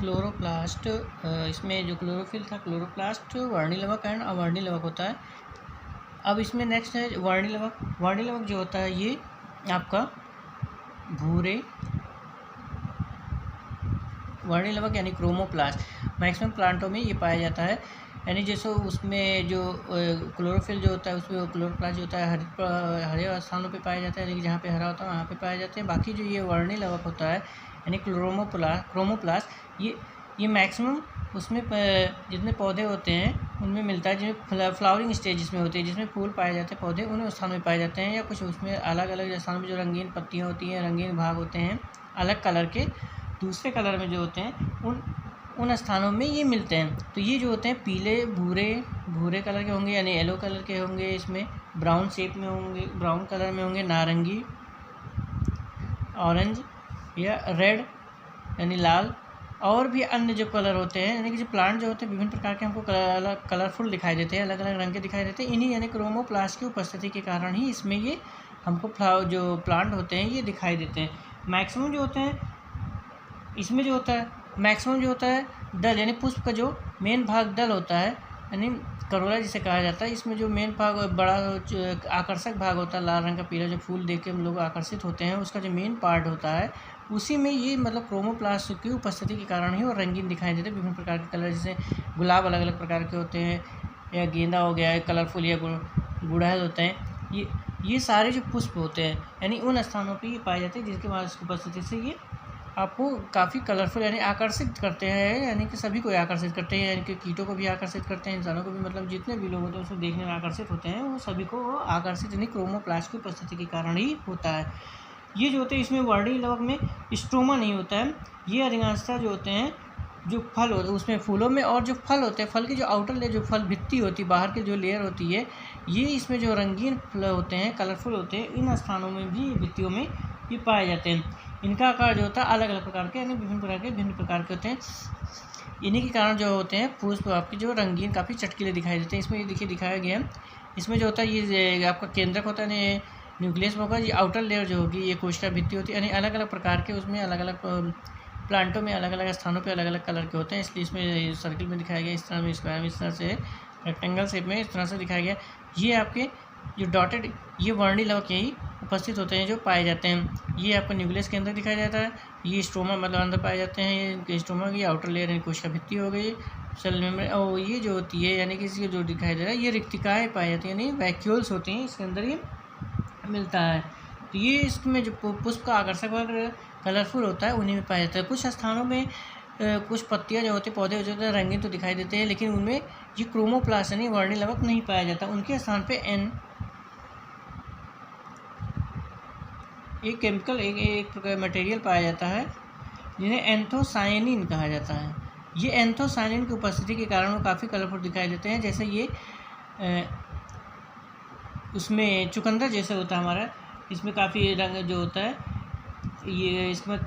Chloroplast, इसमें जो chlorophyll था क्लोरोप्लास्ट वर्णी लवक एंड अवर्णी लवक होता है। अब इसमें नेक्स्ट है वर्णी लवक। वर्णी लवक जो होता है ये आपका भूरे वर्णी लवक यानी क्रोमोप्लास्ट मैक्सिमम प्लांटों में ये पाया जाता है। यानी जैसे उसमें जो क्लोरोफिल जो होता है उसमें क्लोरोप्लास्ट जो होता है हरे स्थानों पे पाया जाता है, यानी कि जहाँ पे हरा होता है वहाँ पे पाए जाते हैं। बाकी जो ये वर्णी लवक होता है यानी क्रोमोप्लास्ट ये मैक्सिमम उसमें जितने पौधे होते हैं उनमें मिलता है, जिसमें फ्लावरिंग स्टेज जिसमें होती है, जिसमें फूल पाए जाते हैं पौधे उन स्थानों में पाए जाते हैं, या कुछ उसमें अलग अलग स्थानों में जो रंगीन पत्तियाँ होती हैं, रंगीन भाग होते हैं अलग कलर के, दूसरे कलर में जो होते हैं उन स्थानों में ये मिलते हैं। तो ये जो होते हैं पीले भूरे कलर के होंगे यानी येलो कलर के होंगे, इसमें ब्राउन शेप में होंगे, ब्राउन कलर में होंगे, नारंगी, ऑरेंज या रेड यानी लाल, और भी अन्य जो कलर होते हैं, यानी कि जो प्लांट जो होते हैं विभिन्न प्रकार के हमको कलरफुल दिखाई देते हैं, अलग अलग रंग के दिखाई देते हैं। इन्हीं यानी क्रोमोप्लास्ट की उपस्थिति के कारण ही इसमें ये हमको जो प्लांट होते हैं ये दिखाई देते हैं। मैक्सिमम जो होते हैं इसमें जो होता है मैक्सिमम जो होता है दल यानी पुष्प का जो मेन भाग दल होता है यानी करोला जिसे कहा जाता है, इसमें जो मेन भाग बड़ा आकर्षक भाग होता है, लाल रंग का पीला जो फूल देख के हम लोग आकर्षित होते हैं, उसका जो मेन पार्ट होता है उसी में ये मतलब क्रोमोप्लास्ट की उपस्थिति के कारण ही और रंगीन दिखाई देते हैं। विभिन्न प्रकार के कलर जैसे गुलाब अलग अलग प्रकार के होते हैं, या गेंदा हो गया है कलरफुल, या गुड़हल होते हैं, ये सारे जो पुष्प होते हैं यानी उन स्थानों पर ये पाए जाते हैं, जिसके बाद उपस्थिति से ये आपको काफ़ी कलरफुल यानी आकर्षित करते हैं, यानी कि सभी को आकर्षित करते हैं, यानी कि कीटों को भी आकर्षित करते हैं, इंसानों को भी, मतलब जितने भी लोग होते हैं उसको देखने में आकर्षित होते हैं, वो सभी को आकर्षित यानी क्रोमोप्लास्ट की उपस्थिति के कारण ही होता है। ये जो होते हैं इसमें वर्णी लवक में स्ट्रोमा नहीं होता है। ये अधिकांशतः जो होते हैं जो फल होते हैं उसमें फूलों में, और जो फल होते हैं फल की जो आउटर लेयर जो फल भित्ति होती है बाहर की जो लेयर होती है, ये इसमें जो रंगीन फल होते हैं कलरफुल होते हैं, इन स्थानों में भी भित्तियों में ये पाए जाते हैं। इनका आकार जो होता है अलग अलग प्रकार के यानी भिन्न प्रकार के होते हैं। इन्हीं के कारण जो होते हैं पुष्प आपके जो रंगीन काफ़ी चटकीले दिखाई देते हैं। इसमें ये देखिए दिखाया गया है, इसमें जो होता है ये आपका केंद्रक होता है न्यूक्लियस में होगा, ये आउटर लेयर जो होगी ये कोशिका भित्ति होती है, यानी अलग अलग प्रकार के उसमें अलग अलग प्लांटों में अलग अलग स्थानों पे अलग अलग कलर के होते हैं, इसलिए इसमें सर्किल में दिखाया गया, इस तरह में स्क्वायर में, इस तरह से रेक्टेंगल शेप में इस तरह से दिखाया गया। ये आपके जो डॉटेड ये वर्णी लवक यही उपस्थित होते हैं जो पाए जाते हैं। ये आपका न्यूक्लियस के अंदर दिखाया जाता है, ये स्ट्रोमा मतलब अंदर पाए जाते हैं, ये स्ट्रोमा की आउटर लेयर यानी कोशिका भित्ति हो गई, सेल मेम्ब्रेन, और ये जो होती है यानी कि इसके जो दिखाई दे रहा है ये रिक्तिकाएँ पाई जाती हैं यानी वैक्यूल्स होती हैं, इसके अंदर ये मिलता है। तो ये इसमें जो पुष्प का आकर्षक वर्ग कलरफुल होता है उन्हीं में पाया जाता है। कुछ स्थानों में कुछ पत्तियाँ जो होती है पौधे जो होते हैं रंगीन तो दिखाई देते हैं, लेकिन उनमें ये क्रोमोप्लास्ट यानी वर्णी लवक नहीं पाया जाता। उनके स्थान पे एक केमिकल एक मटेरियल पाया जाता है जिन्हें एंथोसायनिन कहा जाता है। ये एंथोसायनिन की उपस्थिति के कारण वो काफ़ी कलरफुल दिखाई देते हैं। जैसे ये उसमें चुकंदर जैसे होता है हमारा, इसमें काफ़ी रंग जो होता है ये इसमें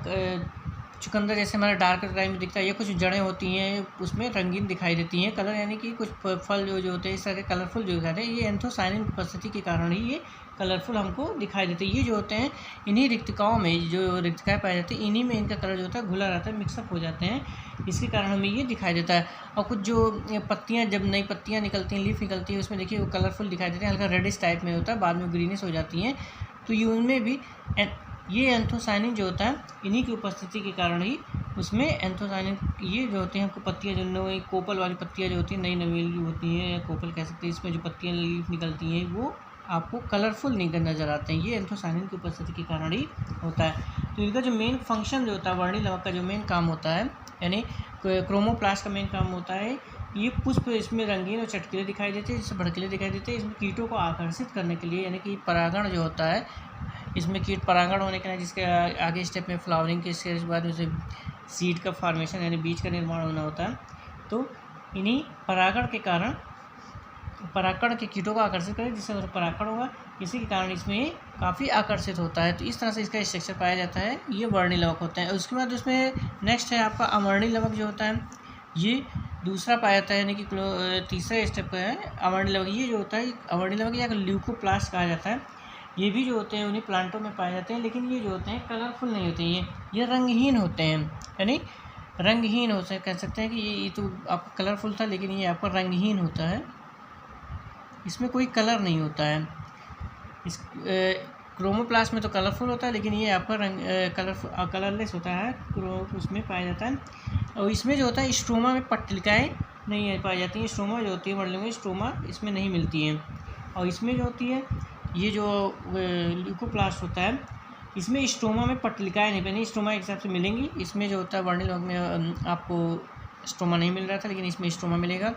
चुकंदर जैसे हमारा डार्क टाइप में दिखता है, ये कुछ जड़ें होती हैं उसमें रंगीन दिखाई देती हैं कलर, यानी कि कुछ फल जो होते हैं इस तरह के कलरफुल जो दिखाते हैं, ये एंथोसायनिन की उपस्थिति के कारण ही ये कलरफुल हमको दिखाई देते हैं। ये जो होते हैं इन्हीं रिक्तिकाओं में जो रिक्तिकाएँ पाई जाती हैं इन्हीं में इनका कलर जो होता है घुला रहता है, मिक्सअप हो जाते हैं, इसके कारण हमें ये दिखाई देता है। और कुछ जो पत्तियाँ जब नई पत्तियाँ निकलती हैं लीफ निकलती है उसमें देखिए वो कलरफुल दिखाई देते हैं, हल्का रेडिश टाइप में होता है, बाद में ग्रीनिश हो जाती हैं। तो ये उनमें भी ये एंथोसायनिन जो होता है इन्हीं की उपस्थिति के कारण ही उसमें एंथोसायनिन ये जो होते हैं हमको पत्तियाँ जो नई कोपल वाली पत्तियाँ जो होती हैं नई नवेली होती हैं या कोपल कह सकते हैं, इसमें जो पत्तियाँ लीफ निकलती हैं वो आपको कलरफुल नज़र आते हैं, ये एंथोसायनिन की उपस्थिति के कारण ही होता है। तो इनका जो मेन फंक्शन जो होता है वर्णी लवक का जो मेन काम होता है यानी क्रोमोप्लास्ट का मेन काम होता है, ये पुष्प इसमें रंगीन और चटकीले दिखाई देते हैं, जिससे भड़कीले दिखाई देते हैं। इसमें कीटों को आकर्षित करने के लिए यानी कि परागण जो होता है इसमें कीट परागण होने के लिए जिसके आगे स्टेप में फ्लावरिंग के स्टेज के बाद उसे सीड का फॉर्मेशन यानी बीज का निर्माण होना होता है। तो इन्हीं परागण के कारण परागण के कीटों को आकर्षित करें जिससे परागण होगा, इसी के कारण इसमें काफ़ी आकर्षित होता है। तो इस तरह से इसका स्ट्रक्चर पाया जाता है, ये वर्णी लवक होता है। उसके बाद उसमें नेक्स्ट है आपका अवर्णी लवक जो होता है, ये दूसरा पाया जाता है यानी कि तीसरा स्टेप का है अवर्णी लवक। ये जो होता है अवर्णी लवक या ल्यूकोप्लास्ट कहा जाता है। ये भी जो होते हैं उन्हीं प्लांटों में पाए जाते हैं, लेकिन ये जो होते हैं कलरफुल नहीं होते हैं, ये रंगहीन होते हैं, यानी रंगहीन हो कह सकते हैं कि ये तो आपका कलरफुल था, लेकिन ये आपका रंगहीन होता है, इसमें कोई कलर नहीं होता है। इस क्रोमोप्लास्ट में तो कलरफुल होता है, लेकिन ये आपका रंग कलरलेस होता है, उसमें पाया जाता है। और इसमें जो होता है स्ट्रोमा में पट्टिकाएँ नहीं पाई जाती हैं। स्ट्रोमा जो होती है वर्णों में, स्ट्रोमा इसमें नहीं मिलती हैं। और इसमें जो होती है ये जो ल्यूकोप्लास्ट होता है, इसमें स्ट्रोमा में पट्टिकाएँ नहीं बनी, स्ट्रोमा एक हिसाब से मिलेंगी। इसमें जो होता है वर्णिल में आपको स्ट्रोमा नहीं मिल रहा था, लेकिन इसमें स्ट्रोमा मिलेगा।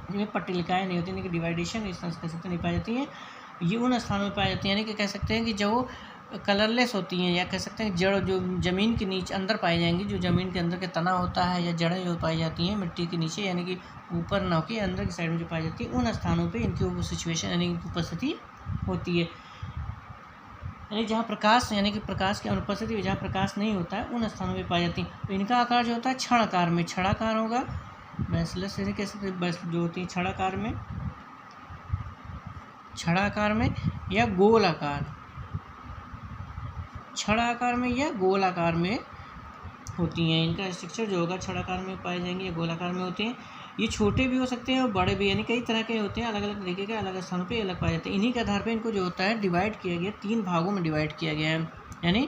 इनमें पट्टिकाएँ नहीं होती, यानी कि डिवाइडेशन इस तरह से कह सकते नहीं पाई जाती हैं। ये उन स्थानों में पाई जाती हैं, यानी कि कह सकते हैं कि जो कलरलेस होती हैं, या कह सकते हैं जड़ जो ज़मीन के नीचे अंदर पाई जाएंगी, जो ज़मीन के अंदर के तना होता है या जड़ें जो पाई जाती हैं मिट्टी के नीचे, यानी कि ऊपर ना होकर अंदर की साइड में जो पाई जाती है, उन स्थानों पे इनकी वो सिचुएशन यानी इनकी उपस्थिति होती है। यानी जहाँ प्रकाश यानी कि प्रकाश की अनुपस्थिति, जहाँ प्रकाश नहीं होता है, उन स्थानों पर पाई जाती हैं। तो इनका आकार जो होता है क्षणाकार में, छड़ाकार होगा, बैसिलस यानी कह सकते जो होती है छड़ाकार में या गोलाकार, छड़ाकार में या गोलाकार में होती हैं। इनका स्ट्रक्चर जो होगा छड़ाकार में पाए जाएंगे या गोलाकार में होते हैं। ये छोटे भी हो सकते हैं और बड़े भी, यानी कई तरह के होते हैं, अलग अलग तरीके के, अलग स्थानों पे अलग पाए जाते हैं। इन्हीं के आधार पे इनको जो होता है डिवाइड किया गया, 3 भागों में डिवाइड किया गया है। यानी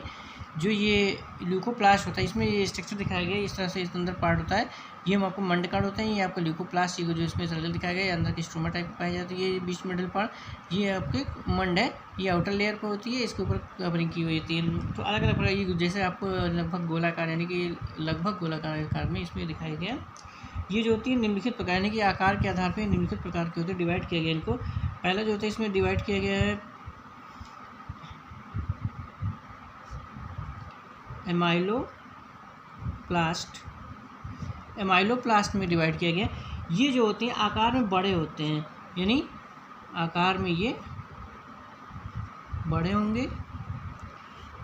जो ये ल्यूकोप्लास्ट होता है, इसमें ये स्ट्रक्चर दिखाया गया है, इस तरह से इसके अंदर पार्ट होता है। ये आपको मंडकार्ड होता है, ये आपका ल्यूकोप्लास्ट, ये जो इसमें सर्कल दिखाया गया है, अंदर की स्ट्रोमा टाइप पाई जाती है। ये बीच मिडल पार्ट ये आपके मंड है, ये आउटर लेयर पर होती है, इसके ऊपर कवरिंग की हुई होती है। तो अलग अलग प्रकार, ये जैसे आपको लगभग गोलाकार यानी कि लगभग गोलाकार आकार में इसमें दिखाया गया। ये जो होती है निम्नलिखित प्रकार, यानी कि आकार के आधार पर निम्नलिखित प्रकार के होते हैं, डिवाइड किया गया इनको। पहला जो होता है इसमें डिवाइड किया गया है एमाइलोप्लास्ट में डिवाइड किया गया। ये जो होते हैं आकार में बड़े होते हैं, यानी आकार में ये बड़े होंगे,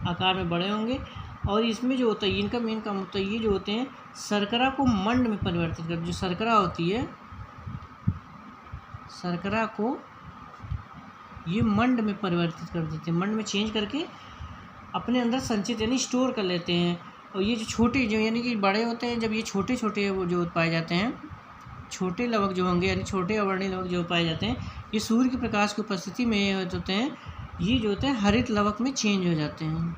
आकार में बड़े होंगे। और इसमें जो होता है इनका मेन काम होता है, ये जो होते हैं शर्करा को मंड में परिवर्तित कर, जो शर्करा होती है शर्करा को ये मंड में परिवर्तित कर देते हैं, मंड में चेंज करके अपने अंदर संचित यानी स्टोर कर लेते हैं। और ये जो छोटे जो यानी कि बड़े होते हैं, जब ये छोटे छोटे वो जो पाए जाते हैं, छोटे लवक जो होंगे यानी छोटे अवर्णीय लवक जो पाए जाते हैं, ये सूर्य के प्रकाश की उपस्थिति में होते हैं, ये जो होते हैं हरित लवक में चेंज हो जाते हैं।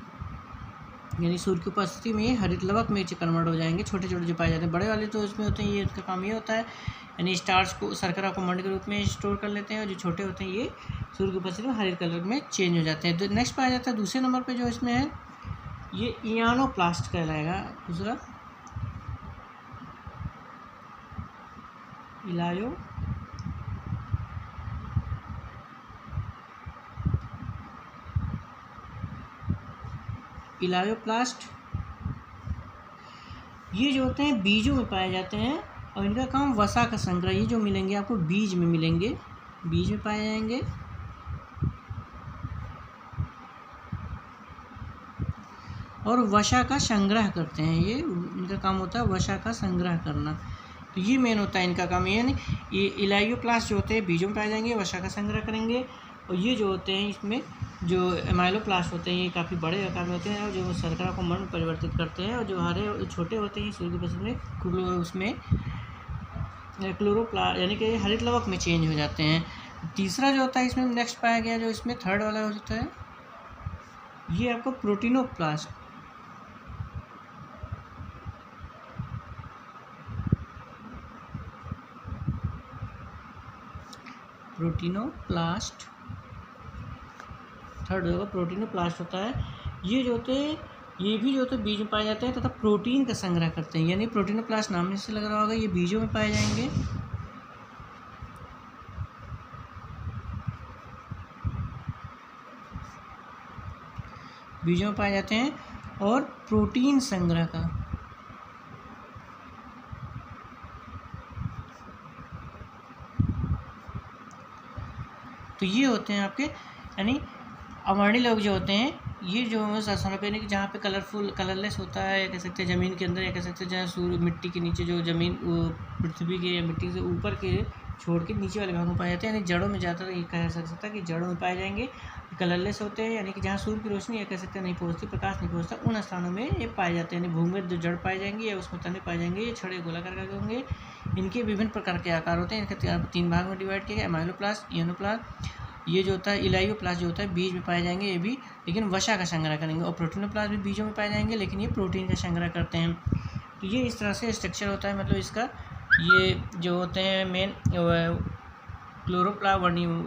यानी सूर्य की उपस्थिति में ये हरित लवक में कन्वर्ट हो जाएंगे। छोटे छोटे जो पाए जाते हैं, बड़े वाले तो इसमें होते हैं, ये इसका काम ये होता है यानी स्टार्च को शर्करा को मंड के रूप में स्टोर कर लेते हैं। और जो छोटे होते हैं ये सूर्य की उपस्थिति में हरित कलर में चेंज हो जाते हैं। तो नेक्स्ट पाया जाता है दूसरे नंबर पे जो इसमें है ये इयानोप्लास्ट कहलाएगा। दूसरा इलायोप्लास्ट, ये जो होते हैं बीजों में पाए जाते हैं और इनका काम वसा का संग्रह, ये जो मिलेंगे आपको बीज में मिलेंगे, बीज में पाए जाएंगे। और वसा का संग्रह करते हैं, ये इनका काम होता है वसा का संग्रह करना। तो ये मेन होता है इनका काम, यानी ये इलायोप्लास्ट जो होते हैं बीजों में पाए जाएंगे, वसा का संग्रह करेंगे। और ये जो होते हैं इसमें जो एमाइलोप्लास्ट होते हैं ये काफ़ी बड़े आकार में होते हैं और जो शर्करा को मंड में परिवर्तित करते हैं। और जो हरे छोटे होते हैं सूर्य की उपस्थिति में उसमें क्लोरोप्लास्ट यानी कि हरित लवक में चेंज हो जाते हैं। तीसरा जो होता है इसमें नेक्स्ट पाया गया, जो इसमें थर्ड वाला होता है ये आपको प्रोटीनोप्लास्ट। थर्ड होगा प्रोटीनोप्लास्ट होता है। ये जो होते हैं ये भी जो होते हैं बीज में पाए जाते हैं तथा प्रोटीन का संग्रह करते हैं, यानी प्रोटीनोप्लास्ट नाम से लग रहा होगा, ये बीजों में पाए जाएंगे। बीजों में पाए जाते हैं और प्रोटीन संग्रह का तो ये होते हैं आपके यानी अवर्णीय लोग जो होते हैं, ये जो स्थानों पे कि जहाँ पे कलरलेस होता है, या कह सकते हैं ज़मीन के अंदर, या कह सकते हैं जहाँ सूर्य मिट्टी के नीचे जो ज़मीन पृथ्वी के या मिट्टी से ऊपर के छोड़ के नीचे वाले भागों में पाए जाते हैं, यानी जड़ों में ज़्यादातर ये कहा जा सकता है कि जड़ों में पाए जाएंगे। कलरलेस होते हैं, यानी कि जहाँ सूर्य की रोशनी या कह सकते हैं नहीं पहुँचती, प्रकाश नहीं पहुँचता, उन स्थानों में ये पाए जाते हैं। यानी भूमिगत जो जड़ पाए जाएंगे या उसमें तने पाए जाएंगे, ये छड़े गोलाकार के होंगे। इनके विभिन्न प्रकार के आकार होते हैं। इनके 3 भाग में डिवाइड किया गया, एमाइलोप्लास्ट, इयोनोप्लास्ट। ये जो होता है इलाइयोप्लास्ट जो होता है बीज में पाए जाएंगे, ये भी लेकिन वसा का संग्रह करेंगे। और प्रोटीनोप्लास्ट भी बीजों में पाए जाएंगे, लेकिन ये प्रोटीन का संग्रह करते हैं। तो ये इस तरह से स्ट्रक्चर होता है, मतलब इसका ये जो होते हैं मेन क्लोरोप्लास्ट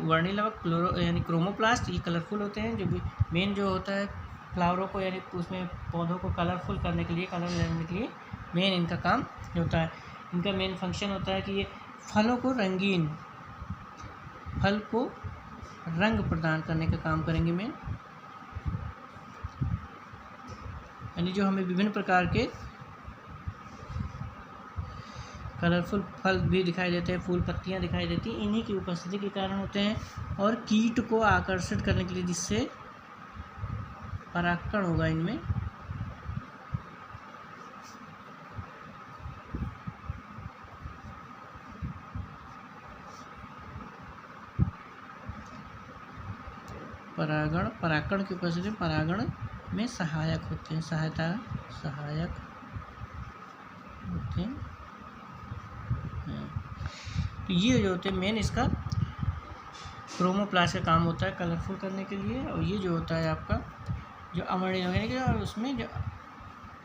वर्णिलवक क्लोरो यानी क्रोमोप्लास्ट, ये कलरफुल होते हैं। जो भी मेन जो होता है फ्लावरों को यानी उसमें पौधों को कलरफुल करने के लिए, कलर लेने के लिए मेन इनका काम होता है। इनका मेन फंक्शन होता है कि ये फलों को रंगीन, फल को रंग प्रदान करने का काम करेंगे मेन। यानी जो हमें विभिन्न प्रकार के कलरफुल फल भी दिखाई देते हैं, फूल पत्तियां दिखाई देती हैं, इन्हीं की उपस्थिति के कारण होते हैं। और कीट को आकर्षित करने के लिए, जिससे परागकण होगा इनमें, परागकण की उपस्थिति परागण में सहायक होते हैं, सहायक होते हैं। तो ये जो होते हैं मेन इसका क्रोमोप्लास्ट का काम होता है कलरफुल करने के लिए। और ये जो होता है आपका जो अवर्णीय यानी कि, और उसमें जो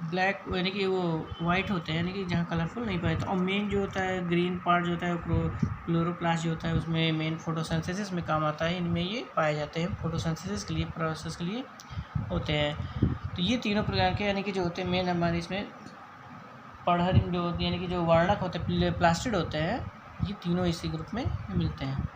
ब्लैक यानी कि वो वाइट होते हैं, यानी कि जहाँ कलरफुल नहीं पाए। तो और मेन जो होता है ग्रीन पार्ट जो होता है क्लोरोप्लास्ट जो होता है, उसमें मेन फोटोसिंथेसिस में काम आता है। इनमें ये पाए जाते हैं, फोटोसिंथेसिस के लिए, प्रोसेस के लिए होते हैं। तो ये तीनों प्रकार के यानी कि जो होते हैं मेन हमारे इसमें पढ़हरिन जो होती है, यानी कि जो वर्णक होते हैं प्लास्टिड होते हैं, ये तीनों इसी ग्रुप में मिलते हैं।